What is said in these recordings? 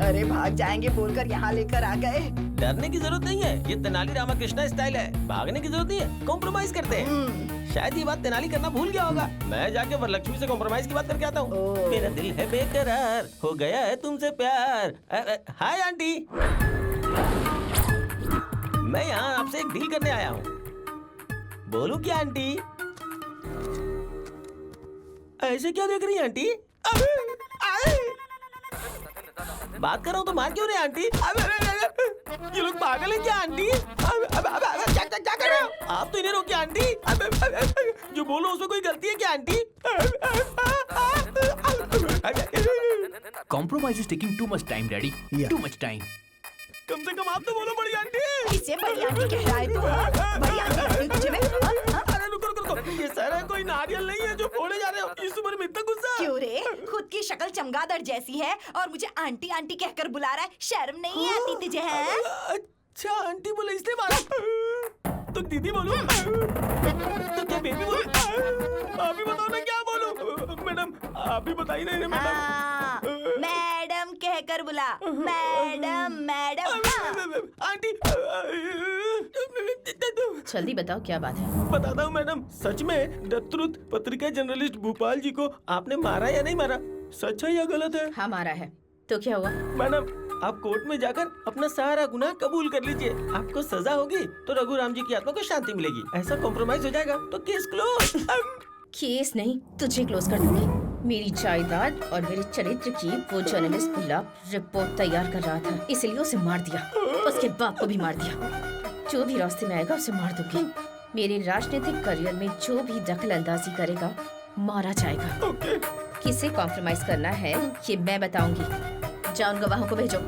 अरे भाग जाएंगे बोलकर यहाँ लेकर आ गए। डरने की जरूरत नहीं है, ये तेनाली रामाकृष्णा स्टाइल है। भागने की जरूरत नहीं है, कॉम्प्रोमाइज करते हैं। शायद ये बात तेनाली करना भूल गया होगा। मैं जाके वरलक्ष्मी से कॉम्प्रोमाइज की बात करके आता हूँ। मेरा दिल है बेकरार, हो गया है तुमसे प्यार। हाय आंटी, मैं यहाँ आपसे एक डील करने आया हूँ। बोलूं क्या आंटी? ऐसे क्या देख रही है आंटी? बात कर रहा हूँ तो मार क्यों रहे आंटी? ये लोग पागल हैं क्या आंटी? क्या कर रहे हो आप? तो इन्हें रोकिए आंटी। जो बोलो उसमें कोई गलती है क्या aunty? Compromise is taking too much time, Daddy. Too much time. कम से कम आप तो बोलो बड़ी आंटी। इसे बड़ी आंटी कह रहा है तू? बड़ी आंटी कहती हूँ तुझे मैं? अरे रुको, ये सारा कोई नारियल नहीं है जो फोड़े जा रहे हो। इस उम्र में इतना गुस्सा क्यों रे? खुद की शक्ल चमगादड़ जैसी है और मुझे आंटी आंटी कहकर बुला रहा है। शर्म नहीं आती तुझे? है अच्छा आंटी बोले इसलिए मारा। तो दीदी बोलो, तो क्या बेबी बोलो? आप ही बताओ ना क्या बोलूं? मैडम आप ही बताइए ना मैडम। मैडम कहकर बुला। मैडम आंटी जल्दी बताओ क्या बात है। बताता हूँ मैडम। सच में द ट्रुथ पत्रिका जर्नलिस्ट भोपाल जी को आपने मारा या नहीं मारा? सच है या गलत है? हाँ मारा है। तो क्या हुआ? मैडम आप कोर्ट में जाकर अपना सारा गुनाह कबूल कर लीजिए। आपको सजा होगी तो रघुराम जी की आत्मा को शांति मिलेगी। ऐसा कॉम्प्रोमाइज हो जाएगा तो केस क्लोज। केस नहीं, तुझे क्लोज कर दूंगी। मेरी जायदाद और मेरे चरित्र की वो जर्नलिस्ट गुलाब रिपोर्ट तैयार कर रहा था, इसलिए उसे मार दिया। उसके बाप को भी मार दिया। जो भी रास्ते में आएगा उसे मार दूंगी। मेरे राजनीतिक करियर में जो भी दखल अंदाजी करेगा मारा जाएगा। किसे कॉम्प्रोमाइज करना है ये मैं बताऊंगी। जाओ उन गवाहों को भेजो।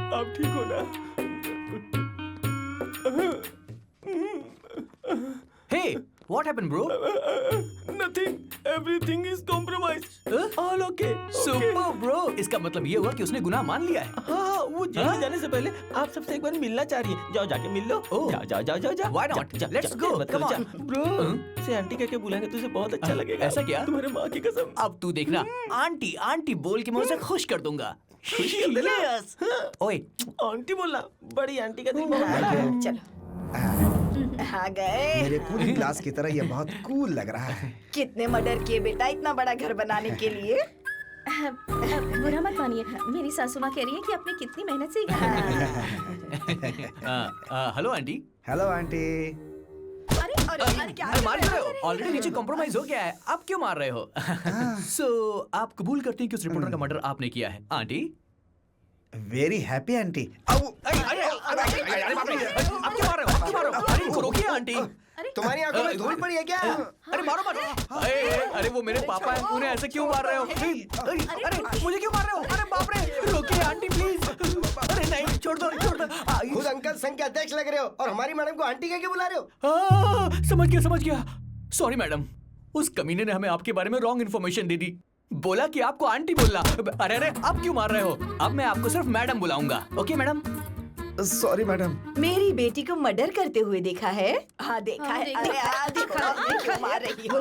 आप ठीक हो ना? Hey, what happened, bro? Nothing. Everything is compromised. All okay. Super, bro. इसका मतलब ये हुआ कि उसने गुनाह मान लिया है। हाँ, वो जेल में जाने से पहले आप सबसे एक बार मिलना चाह रही है। जाओ जाके मिल लो। जाओ। Why not? Let's go. Come on. Bro से आंटी कह के बुलाएंगे तुझे बहुत अच्छा लगेगा। ऐसा क्या? तुम्हारे माँ की कसम। अब तू देखना, आंटी बोल के मैं उसे खुश कर दूंगा। खुशी कर देना। ओए, आंटी बोलना। बड़ी आंटी का दिल बहुत बड़ा है। चलो आ गए। मेरे पूरी क्लास की तरह ये बहुत कूल लग रहा है। कितने मर्डर किए बेटा इतना बड़ा घर बनाने के लिए? बुरा मत मानिए, मेरी सासू माँ कह रही है कि आपने कितनी मेहनत से हेलो आंटी। Hello aunty. अरे क्या मार रहे हो? ऑलरेडी नीचे कॉम्प्रोमाइज हो गया है, आप क्यों मार रहे हो? सो आप कबूल करते हैं कि उस रिपोर्टर का मर्डर आपने किया है, आंटी? Very happy aunty. अरे बाप रे, आप क्यों मार रहे हो? अरे इनको रोकिए आंटी। तुम्हारी आंखों में धूल पड़ी है क्या? अरे मारो। अरे वो मेरे पापा हैं, उन्हें ऐसे क्यों मार रहे हो? अरे मुझे क्यों मार रहे हो? अरे बाप रे, रोकिए आंटी प्लीज। अरे नहीं, छोड़ दो। खुद अंकल संघ के अध्यक्ष लग रहे हो और हमारी मैडम को आंटी कह के बुला रहे हो। समझ गया। सॉरी मैडम, उस कमीने ने हमें आपके बारे में रॉन्ग इन्फॉर्मेशन दे दी। बोला कि आपको आंटी बोलना। अरे आप क्यों मार रहे हो? अब मैं आपको सिर्फ मैडम बुलाऊंगा। Okay madam? Sorry madam. मेरी बेटी को मर्डर करते हुए देखा है? हाँ देखा है। अरे देखा क्यों मार रही हो?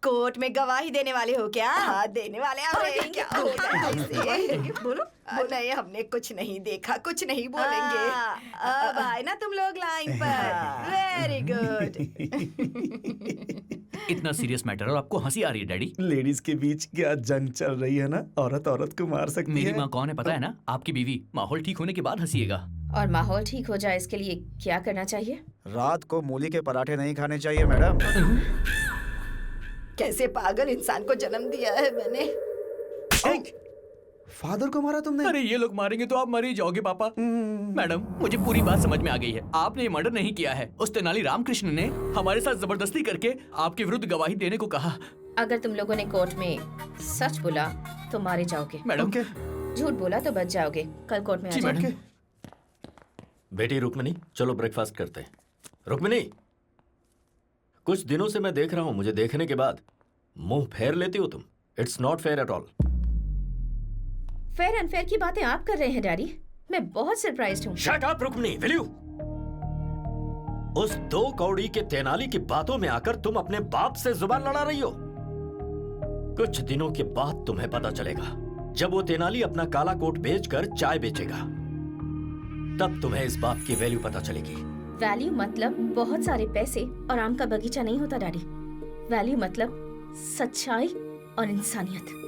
कोर्ट में गवाही देने वाले हो क्या? हाँ देने वाले। अरे क्या होता है इससे? बोलो। नहीं हमने कुछ नहीं देखा, कुछ नहीं बोलेंगे। अब आए ना तुम लोग लाइन पर। Very good. इतना सीरियस मैटर और आपको हंसी आ रही है डैडी? लेडीज के बीच क्या जंग चल रही है ना, औरत को मार सकती है। मेरी माँ कौन है पता है ना? आपकी बीवी। माहौल ठीक होने के बाद हंसीएगा। और माहौल ठीक हो जाए इसके लिए क्या करना चाहिए? रात को मूली के पराठे नहीं खाने चाहिए मैडम। कैसे पागल इंसान को जन्म दिया है मैंने। फादर को मारा तुमने? अरे ये लोग मारेंगे तो आप मर ही जाओगे पापा। मैडम मुझे पूरी बात समझ में आ गई है। आपने ये मर्डर नहीं किया है। उस तेनाली रामकृष्ण ने हमारे साथ जबरदस्ती करके आपके विरुद्ध गवाही देने को कहा। अगर तुम लोगों ने कोर्ट में सच बोला तो मारे जाओगे। मैडम झूठ बोला तो बच जाओगे। कल कोर्ट में आ जाओगे। बेटी रुक्मिनी, चलो ब्रेकफास्ट करते हैं। रुक्मिनी, कुछ दिनों से मैं देख रहा हूं, मुझे देखने के बाद मुंह फेर लेती हो तुम। It's not fair at all. Fair unfair की बातें आप कर रहे हैं डैडी। मैं बहुत सरप्राइज्ड हूँ। Shut up Rukmini, will you? उस 2 कौड़ी के तेनाली की बातों में आकर तुम अपने बाप से जुबान लड़ा रही हो। कुछ दिनों के बाद तुम्हें पता चलेगा, जब वो तेनाली अपना काला कोट बेचकर चाय बेचेगा, तब तुम्हें इस बात की वैल्यू पता चलेगी। वैल्यू मतलब बहुत सारे पैसे और आम का बगीचा नहीं होता डैडी। वैल्यू मतलब सच्चाई और इंसानियत।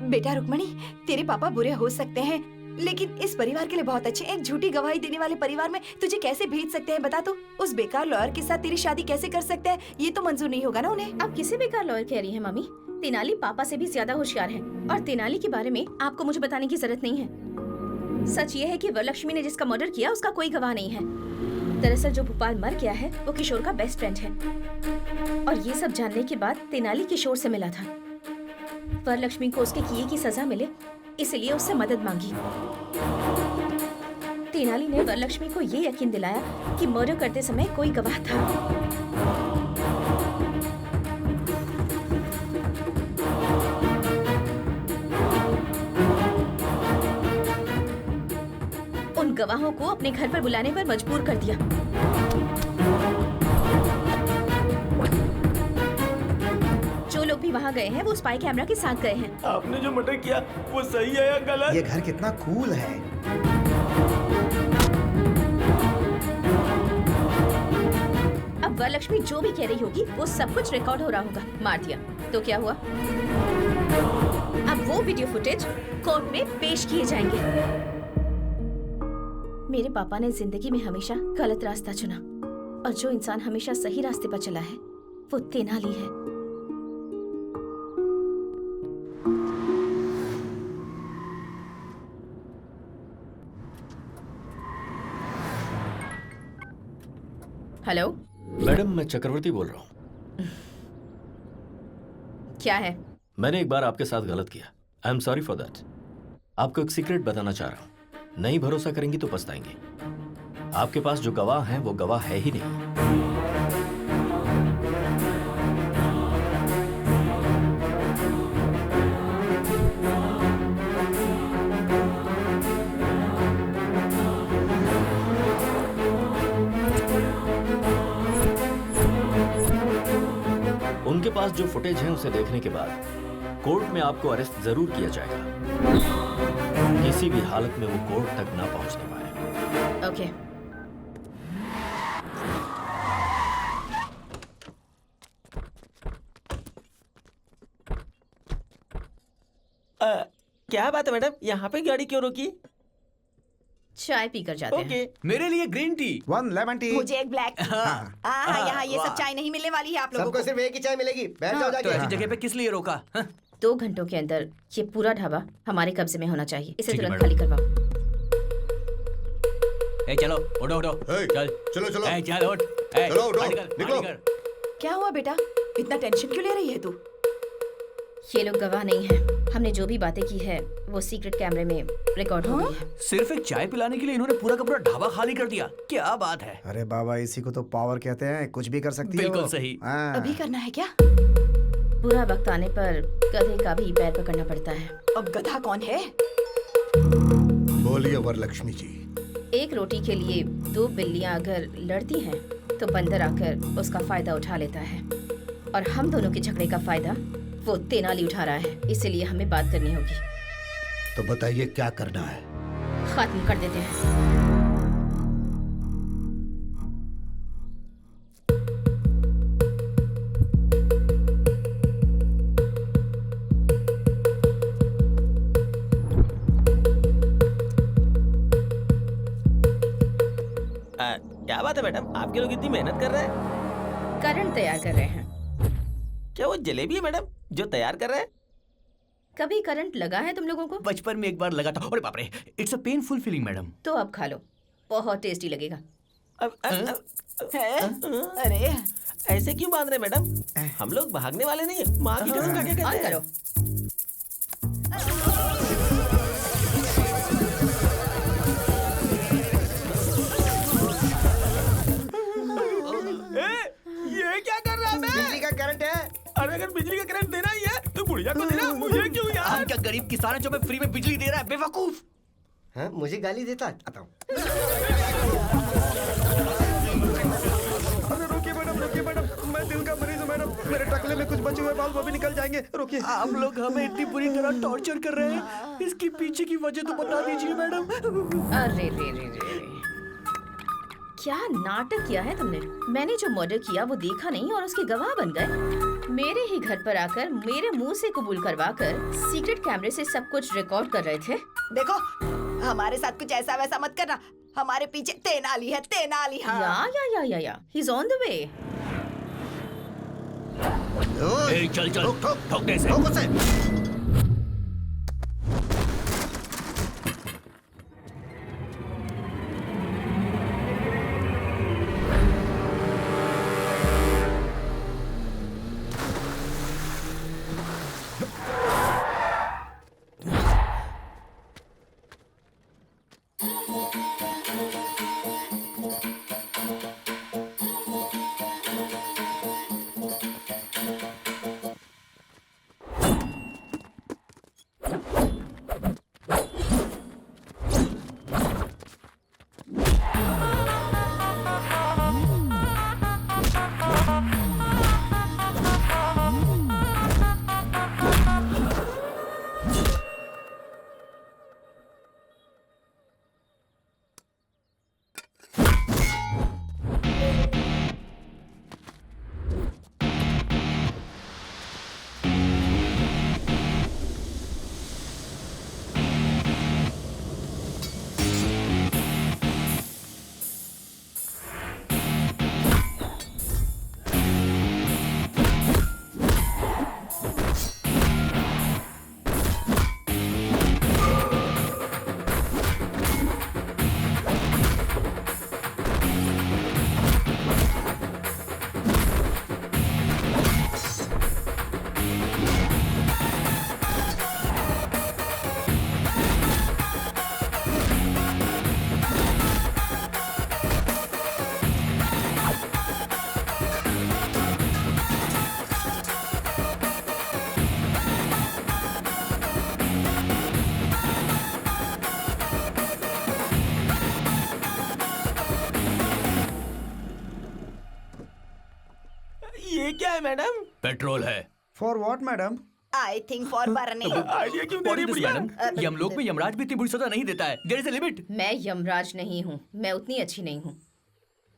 बेटा रुक्मणी, तेरे पापा बुरे हो सकते हैं, लेकिन इस परिवार के लिए बहुत अच्छे। एक झूठी गवाही देने वाले परिवार में तुझे कैसे भेज सकते हैं बता तो? उस बेकार लॉयर के साथ तेरी शादी कैसे कर सकते हैं? ये तो मंजूर नहीं होगा ना उन्हें। आप किसे बेकार लॉयर कह रही हैं मम्मी? तेनाली पापा से भी ज्यादा होशियार है, और तेनाली के बारे में आपको मुझे बताने की जरूरत नहीं है। सच ये है कि वरलक्ष्मी ने जिसका मर्डर किया उसका कोई गवाह नहीं है। दरअसल जो भोपाल मर गया है वो किशोर का बेस्ट फ्रेंड है, और ये सब जानने के बाद तेनाली किशोर से मिला था। वरलक्ष्मी को उसके किए की सजा मिले इसलिए उससे मदद मांगी। तेनाली ने वरलक्ष्मी को ये यकीन दिलाया कि मर्डर करते समय कोई गवाह था। उन गवाहों को अपने घर पर बुलाने पर मजबूर कर दिया। जो लोग भी वहाँ गए हैं वो स्पाई कैमरा के साथ गए हैं। आपने जो मर्डर किया वो सही है या गलत? ये घर कितना कूल है। अब वरलक्ष्मी जो भी कह रही होगी वो सब कुछ रिकॉर्ड हो रहा होगा। मार दिया तो क्या हुआ? अब वो वीडियो फुटेज कोर्ट में पेश किए जाएंगे। मेरे पापा ने जिंदगी में हमेशा गलत रास्ता चुना, और जो इंसान हमेशा सही रास्ते पर चला है वो तेनाली है। हेलो मैडम, मैं चक्रवर्ती बोल रहा हूँ। क्या है? मैंने एक बार आपके साथ गलत किया। I am sorry for that. आपको एक सीक्रेट बताना चाह रहा हूँ। नहीं भरोसा करेंगी तो पछताएंगे। आपके पास जो गवाह हैं वो गवाह है ही नहीं। उनके पास जो फुटेज है उसे देखने के बाद कोर्ट में आपको अरेस्ट जरूर किया जाएगा। किसी भी हालत में वो कोर्ट तक ना पहुंचने पाए। ओके। क्या बात है मैडम, यहाँ पे गाड़ी क्यों रोकी? चाय पीकर जाते हैं। ओके। मेरे लिए ग्रीन टी। 1 lemon tea. मुझे एक ब्लैक। यहाँ ये सब चाय नहीं मिलने वाली है आप लोगों सबको को। सिर्फ एक ही चाय मिलेगी। बैठ जाओ तो जाके। ऐसी जगह पे किस लिए रोका? हाँ? 2 घंटों के अंदर ये पूरा ढाबा हमारे कब्जे में होना चाहिए। इसे ठीक है, तुरंत खाली करवाओ। ए चलो, उठो उठो। ए, चल चलो, चलो। ए चल उठ। ए, चलो, उठो, गाड़ी कर, निकलो। गाड़ी कर। क्या हुआ बेटा, इतना टेंशन क्यों ले रही है तू? ये लोग गवाह नहीं है। हमने जो भी बातें की है वो सीक्रेट कैमरे में रिकॉर्ड हो गई है। सिर्फ एक चाय पिलाने के लिए इन्होंने पूरा का पूरा ढाबा खाली कर दिया। क्या बात है? अरे बाबा, इसी को तो पावर कहते हैं। कुछ भी कर सकती है बिल्कुल वो। सही। हाँ। अभी करना है क्या? बुरा वक्त आने पर गधे का भी पैर पकड़ना पड़ता है। अब गधा कौन है? बोलिए वरलक्ष्मी जी। एक रोटी के लिए 2 बिल्लियां अगर लड़ती हैं तो बंदर आकर उसका फायदा उठा लेता है, और हम दोनों के झगड़े का फायदा वो तेनाली उठा रहा है। इसीलिए हमें बात करनी होगी। तो बताइए क्या करना है? खत्म कर देते हैं। क्या बात है मैडम, आपके लोग इतनी मेहनत कर रहे हैं? करण तैयार कर रहे हैं। क्या वो जलेबी है मैडम जो तैयार कर रहे हैं? कभी करंट लगा है तुम लोगों को? बचपन में एक बार लगा था। अरे बाप रे, it's a painful feeling madam. तो अब खा लो, बहुत टेस्टी लगेगा। अरे ऐसे क्यों बांध रहे हैं मैडम? हम लोग भागने वाले नहीं है। माँ की कसम खा के ऑन कहते हैं। करो। ये क्या कर रहा है मैं? बिजली का करंट है। अरे अगर बिजली का करंट देना ही है तो गुड़िया को देना, मुझे क्यों यार? हम क्या गरीब किसान है जो हमें फ्री में बिजली दे रहा है, बेवकूफ। हाँ, मुझे गाली देता आता हूँ। अरे रोकिए मैडम, मैं दिल का मरीज हूँ मैडम। मेरे टकले में कुछ बचे हुए बाल वो भी निकल जाएंगे। रोकिए। आप लोग हमें इतनी बुरी तरह टॉर्चर कर रहे हैं, इसकी पीछे की वजह तो बता दीजिए मैडम। अरे रे रे रे, क्या नाटक किया है तुमने? मैंने जो मर्डर किया वो देखा नहीं और उसके गवाह बन गए। मेरे ही घर पर आकर मेरे मुंह से कबूल करवाकर सीक्रेट कैमरे से सब कुछ रिकॉर्ड कर रहे थे। देखो, हमारे साथ कुछ ऐसा वैसा मत करना। हमारे पीछे तेनाली है, तेनाली। हाँ। या he is on the way. चल ठोकने से। ये क्या है मैडम? पेट्रोल है। For what madam? I think for burning. Idea क्यों दे रही है बुढ़िया? मैडम, यमलोक में यमराज भी इतनी बुरी सजा नहीं देता है। There is a limit. मैं यमराज नहीं हूँ, मैं उतनी अच्छी नहीं हूँ।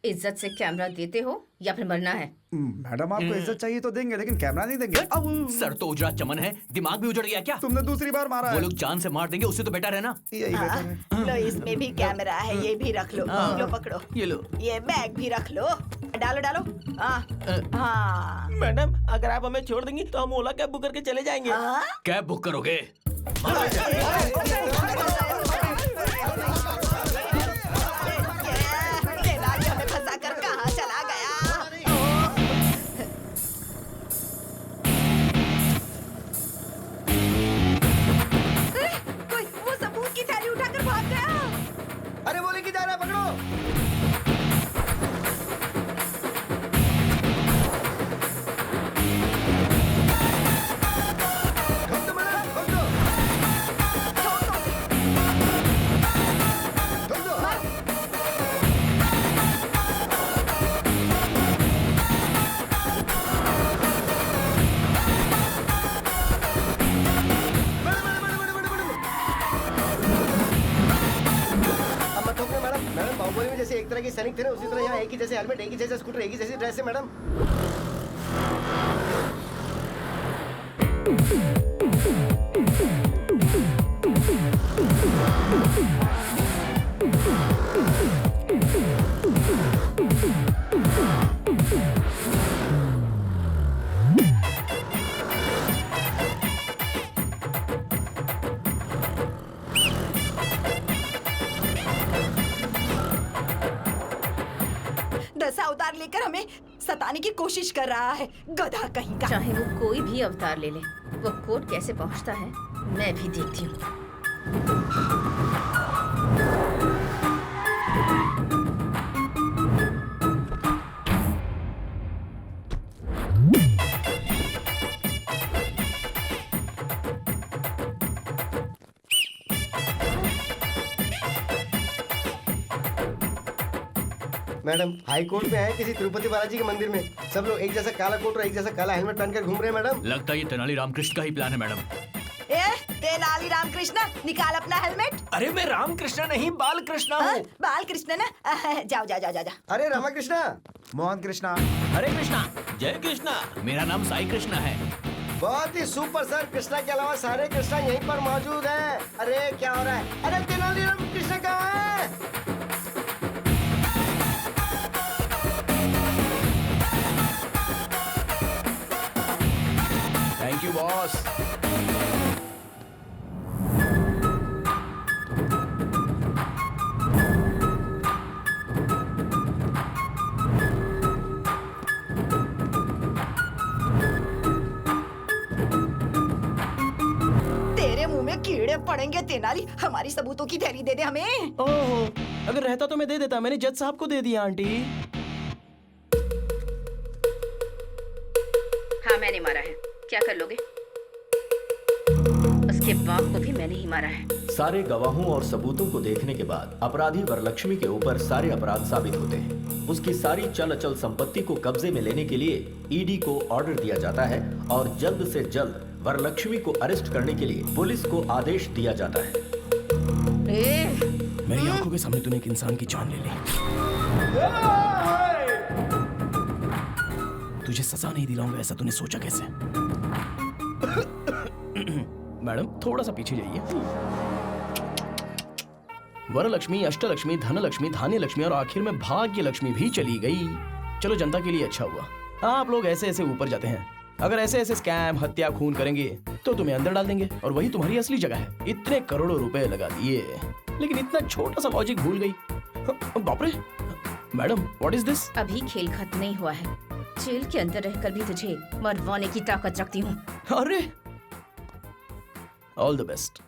इज्जत से कैमरा देते हो या फिर मरना है। मैडम आपको इज्जत चाहिए तो देंगे, लेकिन कैमरा नहीं देंगे। सर तो उजड़ा चमन है, दिमाग भी उजड़ गया क्या? तुमने दूसरी बार मारा वो है। लोग जान से मार देंगे, उससे तो बेटर है ना। यही बेटर है। लो, इसमें भी कैमरा है, ये भी रख लो। लो पकड़ो, ये लो। ये बैग भी रख लो। डालो डालो। हाँ। मैडम अगर आप हमें छोड़ देंगी तो हम ओला कैब बुक करके चले जाएंगे। कैब बुक करोगे? तेनाली हमें फंसा कर कहाँ चला गया? कोई वो सबूत की थैली उठाकर भाग गया। अरे वो लेके जा रहा है, पकड़ो। ठोक दो मैडम, ठोक दो। ठोक दो। अब मत ठोकना मैडम। मैडम बाहुबली में जैसे एक तरह के सैनिक थे ना, उसी तरह यहाँ एक ही जैसे हेलमेट, एक ही जैसा स्कूटर, एक ही जैसी ड्रेस है मैडम। दसा अवतार लेकर हमें सताने की कोशिश कर रहा है, गधा कहीं का। चाहे वो कोई भी अवतार ले ले, वो कोर्ट कैसे पहुंचता है मैं भी देखती हूँ। मैडम हाई कोर्ट में है किसी तिरुपति बालाजी के मंदिर में, सब लोग एक जैसा काला कोट और एक जैसा काला हेलमेट पहनकर घूम रहे हैं मैडम। लगता है ये तेनाली रामकृष्ण का ही प्लान है मैडम। ए तेनाली रामकृष्ण, निकाल अपना हेलमेट। अरे मैं रामकृष्ण नहीं बालकृष्ण हूँ। बाल कृष्ण ना, जाओ जाओ जाओ जाओ जाओ। अरे रामाकृष्णा, मोहन कृष्णा, हरे कृष्णा। जय कृष्णा। मेरा नाम साई कृष्णा है। बहुत ही सुपर सर, कृष्णा के अलावा सारे कृष्णा यहीं पर मौजूद हैं। अरे क्या हो रहा है? अरे तेनालीराम कृष्ण कहाँ है? Thank you boss. तेरे मुंह में कीड़े पड़ेंगे तेनाली, हमारी सबूतों की थैली दे दे हमें। ओहो, अगर रहता तो मैं दे देता, मैंने जज साहब को दे दिया आंटी। हाँ मैंने मारा है, क्या कर लोगे? उसके बाप को भी मैंने ही मारा है। सारे गवाहों और सबूतों को देखने के बाद अपराधी वरलक्ष्मी के ऊपर सारे अपराध साबित होते हैं। उसकी सारी चल अचल संपत्ति को कब्जे में लेने के लिए ईडी को ऑर्डर दिया जाता है और जल्द से जल्द वरलक्ष्मी को अरेस्ट करने के लिए पुलिस को आदेश दिया जाता है। मेरी आंखों के सामने तूने एक इंसान की जान ले ली। तुझे सजा नहीं दिलाऊंगा ऐसा तूने सोचा कैसे? मैडम थोड़ा सा पीछे जाइए। वरलक्ष्मी, अष्टलक्ष्मी, धनलक्ष्मी, धान्य लक्ष्मी और आखिर में भाग्य लक्ष्मी भी चली गई। चलो जनता के लिए अच्छा हुआ। आप लोग ऐसे ऐसे ऊपर जाते हैं, अगर ऐसे ऐसे स्कैम, हत्या, खून करेंगे तो तुम्हें अंदर डाल देंगे और वही तुम्हारी असली जगह है। इतने करोड़ों रुपए लगा दिए लेकिन इतना छोटा सा लॉजिक भूल गई। बाप रे मैडम, व्हाट इज दिस? अभी खेल खत्म नहीं हुआ है। जेल के अंदर रहकर भी तुझे मरवाने की ताकत रखती हूँ। अरे ऑल द बेस्ट।